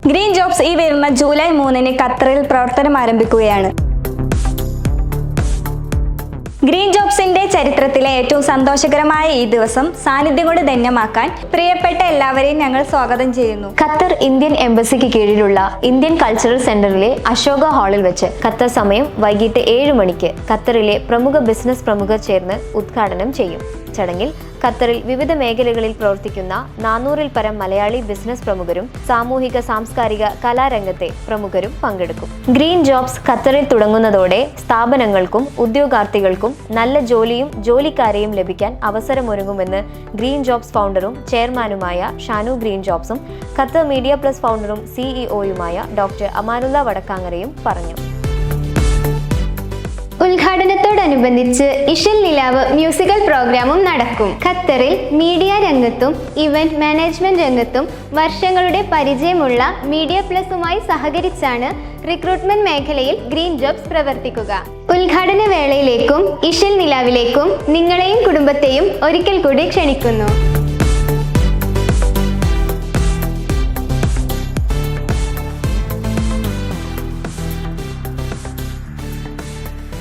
Green jobs ഈ വരുന്ന July 3-ന് ഖത്തറിൽ പ്രവർത്തനം ആരംഭിക്കുകയാണ്. ഗ്രീൻ ജോബ്സിന്റെ ചരിത്രത്തിലെ ഏറ്റവും സന്തോഷകരമായ ഈ ദിവസം സാന്നിധ്യം കൊണ്ട് ധന്യമാക്കാൻ പ്രിയപ്പെട്ട എല്ലാവരെയും ഞങ്ങൾ സ്വാഗതം ചെയ്യുന്നു. ഖത്തർ ഇന്ത്യൻ എംബസിക്ക് കീഴിലുള്ള ഇന്ത്യൻ കൾച്ചറൽ സെന്ററിലെ അശോക ഹാളിൽ വെച്ച് ഖത്തർ സമയം വൈകിട്ട് 7 മണിക്ക് ഖത്തറിലെ പ്രമുഖ ബിസിനസ് പ്രമുഖർ ചേർന്ന് ഉദ്ഘാടനം ചെയ്യും. ചടങ്ങിൽ ഖത്തറിൽ വിവിധ മേഖലകളിൽ പ്രവർത്തിക്കുന്ന 400-ൽ പരം മലയാളി ബിസിനസ് പ്രമുഖരും സാമൂഹിക സാംസ്കാരിക കലാരംഗത്തെ പ്രമുഖരും പങ്കെടുക്കും. ഗ്രീൻ ജോബ്സ് ഖത്തറിൽ തുടങ്ങുന്നതോടെ സ്ഥാപനങ്ങൾക്കും ഉദ്യോഗാർത്ഥികൾക്കും നല്ല ജോലിയും ജോലിക്കാരെയും ലഭിക്കാൻ അവസരമൊരുങ്ങുമെന്ന് ഗ്രീൻ ജോബ്സ് ഫൗണ്ടറും ചെയർമാനുമായ ഷാനു ഗ്രീൻ ജോബ്സും ഖത്തർ മീഡിയ പ്ലസ് ഫൗണ്ടറും സിഇഒയുമായ ഡോക്ടർ അമാനുള്ള വടക്കാങ്ങരയും പറഞ്ഞു. ഉദ്ഘാടനത്തോടനുബന്ധിച്ച് ഇശൽ നിലാവ് മ്യൂസിക്കൽ പ്രോഗ്രാമും നടക്കും. ഖത്തറിൽ മീഡിയ രംഗത്തും ഇവന്റ് മാനേജ്മെന്റ് രംഗത്തും വർഷങ്ങളുടെ പരിചയമുള്ള മീഡിയ പ്ലസുമായി സഹകരിച്ചാണ് റിക്രൂട്ട്മെന്റ് മേഖലയിൽ ഗ്രീൻ ജോബ്സ് പ്രവർത്തിക്കുക. ഉദ്ഘാടന വേളയിലേക്കും ഇശൽ നിലാവിലേക്കും നിങ്ങളെയും കുടുംബത്തെയും ഒരിക്കൽ കൂടി ക്ഷണിക്കുന്നു.